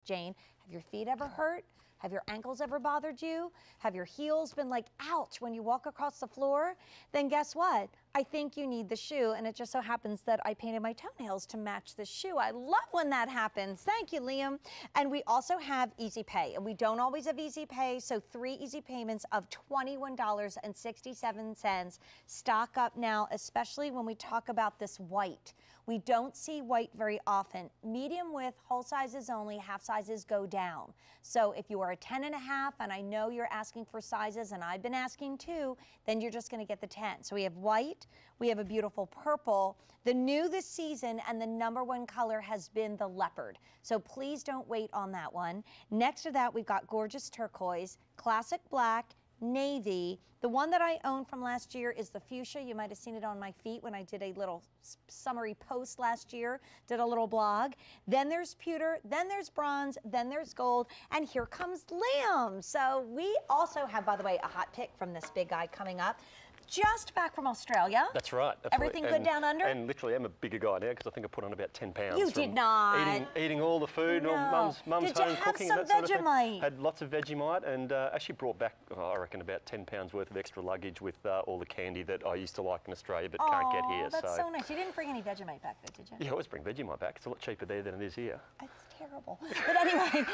Jane, have your feet ever hurt? Have your ankles ever bothered you? Have your heels been like, ouch, when you walk across the floor? Then guess what? I think you need the shoe, and it just so happens that I painted my toenails to match the shoe. I love when that happens. Thank you, Liam. And we also have easy pay, and we don't always have easy pay, so 3 easy payments of $21.67. Stock up now, especially when we talk about this white. We don't see white very often. Medium width, whole sizes only, half sizes go down. So if you are a 10 and a half, and I know you're asking for sizes, and I've been asking too, then you're just gonna get the 10. So we have white, we have a beautiful purple. The new this season and the #1 color has been the leopard. So please don't wait on that one. Next to that, we've got gorgeous turquoise, classic black, navy. The one that I own from last year is the fuchsia. You might have seen it on my feet when I did a little summary post last year, did a little blog. Then there's pewter, then there's bronze, then there's gold, and here comes Liam. So we also have, by the way, a hot pick from this big guy coming up. Just back from Australia. That's right. Everything good down under? And literally, I'm a bigger guy now because I think I put on about 10 pounds. You did not. Eating all the food, no. mum's home cooking and that sort of thing. Had lots of Vegemite and actually brought back, I reckon, about 10 pounds worth of extra luggage with all the candy that I used to like in Australia but can't get here. That's so nice. You didn't bring any Vegemite back though, did you? Yeah, I always bring Vegemite back. It's a lot cheaper there than it is here. It's terrible. But anyway,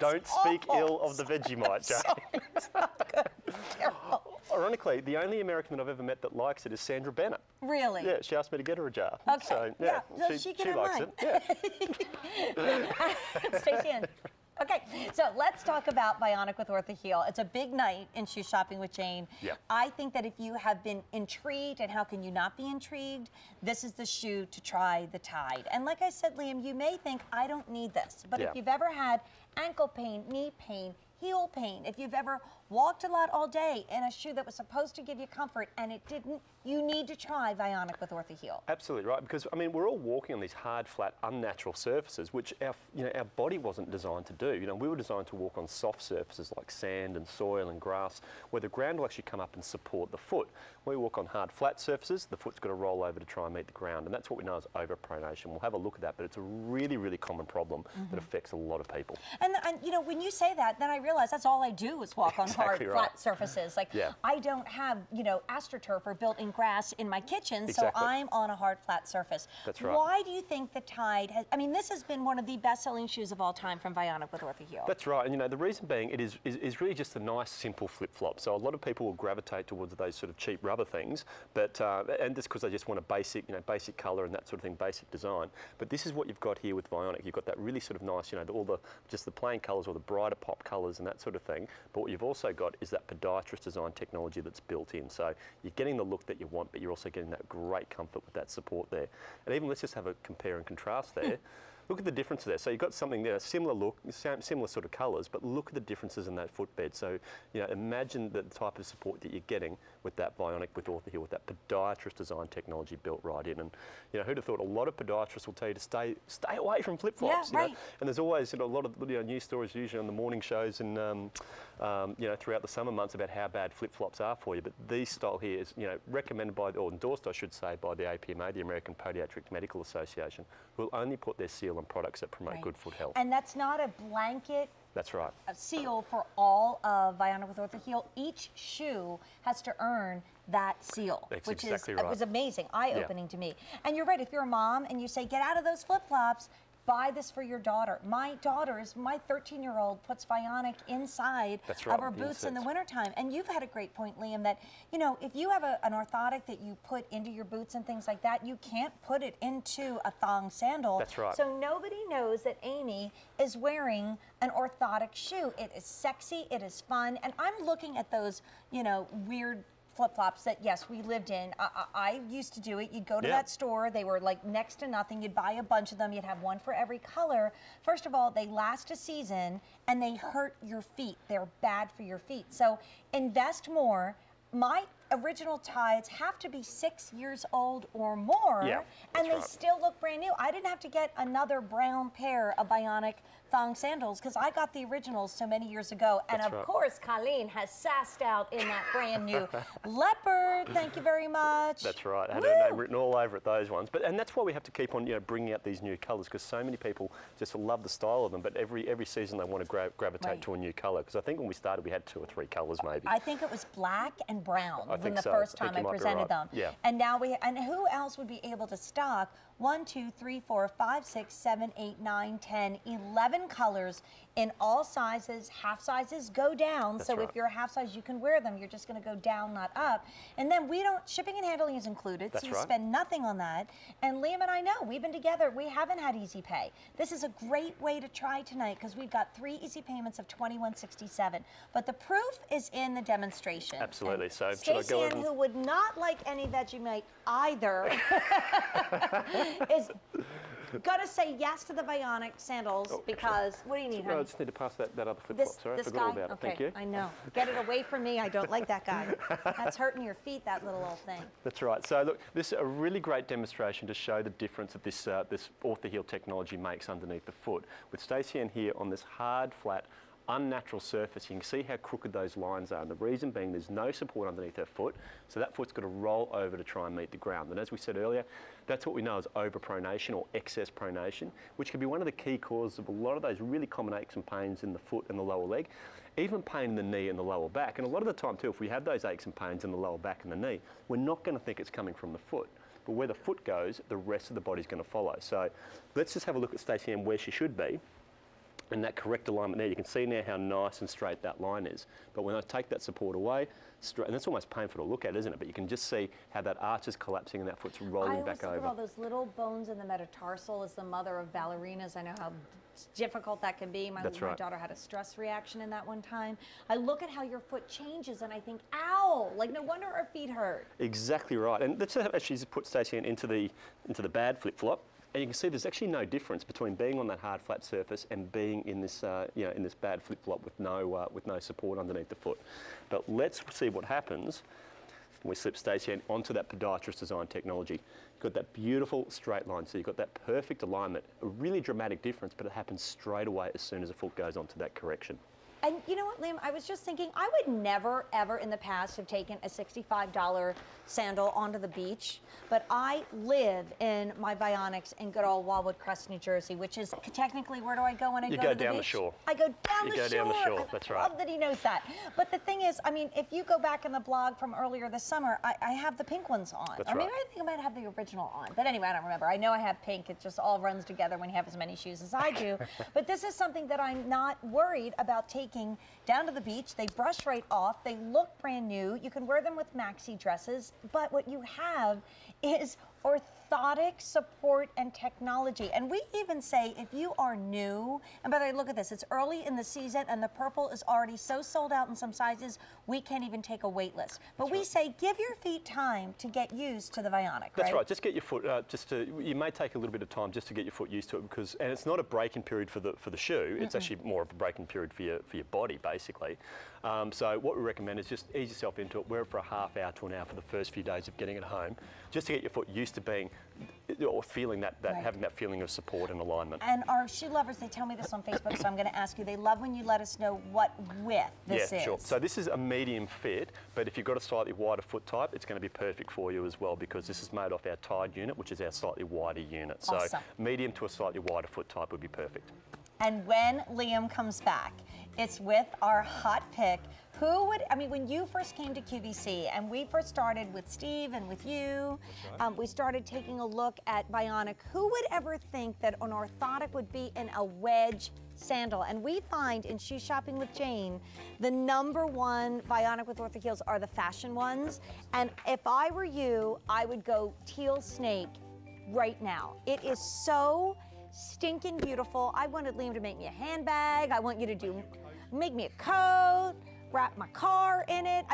don't speak ill of the Vegemite, Jane. It's not good. It's terrible. Ironically, the only American that I've ever met that likes it is Sandra Bennett. Really? Yeah, she asked me to get her a jar. Okay. So, yeah, she likes it. Yeah. Stay tuned. Okay, so let's talk about Bionic with Orthaheel. It's a big night in shoe shopping with Jane. Yep. I think that if you have been intrigued, and how can you not be intrigued, this is the shoe to try the Tide. And like I said, Liam, you may think, I don't need this. But if you've ever had ankle pain, knee pain, heel pain, if you've ever walked a lot all day in a shoe that was supposed to give you comfort and it didn't, you need to try Bionic with Orthaheel. Absolutely right, because I mean we're all walking on these hard, flat, unnatural surfaces, which our body wasn't designed to do. We were designed to walk on soft surfaces like sand and soil and grass, where the ground will actually come up and support the foot. When we walk on hard, flat surfaces, the foot's got to roll over to try and meet the ground, and that's what we know as overpronation. We'll have a look at that, but it's a really, really common problem that affects a lot of people. And when you say that, then I realize that's all I do is walk on hard, flat surfaces. Like I don't have, AstroTurf or built-in grass in my kitchen, so I'm on a hard, flat surface. That's right. Why do you think the Tide has, this has been one of the best-selling shoes of all time from Bionic with Orthaheel. That's right, and the reason being it is really just a nice, simple flip-flop. So a lot of people will gravitate towards those sort of cheap rubber things, but and just because they just want a basic, basic colour and that sort of thing, basic design. But this is what you've got here with Bionic. You've got that really sort of nice, just the plain colours or the brighter pop colours and that sort of thing. But what you've also got is that podiatrist design technology that's built in. So you're getting the look that you want, but you're also getting that great comfort with that support there. And even let's just have a compare and contrast there. Look at the difference there. So you've got something there, similar look, similar sort of colours, but look at the differences in that footbed. So, imagine the type of support that you're getting with that Bionic with Orthaheel, with that podiatrist design technology built right in. And, who'd have througght a lot of podiatrists will tell you to stay away from flip-flops. Yeah, right. And there's always a lot of news stories usually on the morning shows and, throughout the summer months about how bad flip-flops are for you. But these style here is, recommended by, or endorsed, I should say, by the APMA, the American Podiatric Medical Association, who will only put their seal on products that promote good foot health. And that's not a blanket seal for all of Bionic with Orthaheel. Each shoe has to earn that seal, which was amazing, eye-opening to me. And you're right, if you're a mom and you say, get out of those flip-flops, buy this for your daughter. My 13-year-old puts Bionic inside of her boots in the wintertime. And you've had a great point, Liam, that, if you have an orthotic that you put into your boots and things like that, you can't put it into a thong sandal. That's right. So nobody knows that Amy is wearing an orthotic shoe. It is sexy, it is fun, and I'm looking at those, weird flip-flops that, yes, we lived in. I used to do it. You'd go to that store. They were like next to nothing. You'd buy a bunch of them. You'd have one for every color. First of all, they last a season, and they hurt your feet. They're bad for your feet. So invest more. My original tides have to be 6 years old or more, Yeah, and they right. still look brand new. I didn't have to get another brown pair of Bionic Thong sandals because I got the originals so many years ago. And That's of right. course, Colleen has sassed out in that brand new leopard. Thank you very much. That's right. I had her name written all over it, those ones. And that's why we have to keep on, bringing out these new colours, because so many people just love the style of them. But every season they want to gravitate Right. to a new colour. Because I think when we started, we had 2 or 3 colours maybe. I think it was black and brown I when think the so. first I time think I you might be presented right. them. Yeah. And now and who else would be able to stock 1, 2, 3, 4, 5, 6, 7, 8, 9, 10, 11 colors in all sizes. Half sizes go down. That's So right. if you're a half size, you can wear them. You're just going to go down, not up. And then shipping and handling is included. That's so you right. spend nothing on that. And Liam and I know, we've been together. We haven't had easy pay. This is a great way to try tonight because we've got 3 easy payments of $21.67. But the proof is in the demonstration. Absolutely. And So should I Stacey go Ann, over? who would not like any Vegemite either, is gonna say yes to the Bionic sandals because, what do you need, I honey? just need to pass that other flip-flop. Sorry, I This forgot guy? all about it. Okay, Thank you. I know. Get it away from me. I don't like that guy. That's hurting your feet, that little old thing. That's right. So look, this is a really great demonstration to show the difference that this Orthaheel technology makes underneath the foot. With Stacey Ann here on this hard, flat, unnatural surface, you can see how crooked those lines are. And the reason being there's no support underneath her foot, so that foot's got to roll over to try and meet the ground. And as we said earlier, that's what we know as overpronation or excess pronation, which can be one of the key causes of a lot of those really common aches and pains in the foot and the lower leg, even pain in the knee and the lower back. And a lot of the time too, if we have those aches and pains in the lower back and the knee, we're not going to think it's coming from the foot. But where the foot goes, the rest of the body's going to follow. So let's just have a look at Stacey Ann where she should be. And that correct alignment there, you can see now how nice and straight that line is. But when I take that support away, and that's almost painful to look at, isn't it? But you can just see how that arch is collapsing and that foot's rolling back I always over. think of all those little bones in the metatarsal as the mother of ballerinas. I know how difficult that can be. My right. daughter had a stress reaction in that one time. I look at how your foot changes and I think, ow, like no wonder our feet hurt. Exactly right. And let's actually put Stacey Ann into the bad flip-flop. And you can see there's actually no difference between being on that hard, flat surface and being in this, in this bad flip-flop with no support underneath the foot. But let's see what happens when we slip Stacey Ann onto that podiatrist design technology. You've got that beautiful straight line, so you've got that perfect alignment. A really dramatic difference, but it happens straight away as soon as the foot goes onto that correction. And you know what, Liam, I was just thinking, I would never, ever in the past have taken a $65 sandal onto the beach, but I live in my Bionics in good old Wildwood Crest, New Jersey, which is technically, where do I go when I go to the beach? You go down the shore. I go down the shore. You go down the shore, that's right. I love that he knows that. But the thing is, I mean, if you go back in the blog from earlier this summer, I have the pink ones on. That's or maybe right. I think I might have the original on. But anyway, I don't remember. I know I have pink. It just all runs together when you have as many shoes as I do. But this is something that I'm not worried about taking down to the beach. They brush right off. They look brand new. You can wear them with maxi dresses. But what you have is orthotic support and technology. And we even say if you are new, and by the way, look at this, it's early in the season and the purple is already so sold out in some sizes, we can't even take a wait list. But we say give your feet time to get used to the Vionic, That's right. Just get your foot, you may take a little bit of time just to get your foot used to it because, and it's not a break-in period for the shoe, it's actually more of a break-in period for your body, basically. So what we recommend is just ease yourself into it, wear it for a half hour to an hour for the first few days of getting it home, just to get your foot used to being, or feeling that having that feeling of support and alignment. And our shoe lovers, they tell me this on Facebook, so I'm going to ask you, they love when you let us know what width this is. Sure. So this is a medium fit, but if you've got a slightly wider foot type, it's going to be perfect for you as well because this is made off our Tide unit, which is our slightly wider unit. Awesome. So medium to a slightly wider foot type would be perfect. And when Liam comes back, it's with our hot pick. Who would, I mean, when you first came to QVC and we first started with Steve and with you, we started taking a look at Bionic. Who would ever think that an orthotic would be in a wedge sandal? And we find in Shoe Shopping with Jane, the #1 Bionic with Orthaheels are the fashion ones. And if I were you, I would go teal snake right now. It is so stinking beautiful. I wanted Liam to make me a handbag. I want you to make me a coat, wrap my car in it.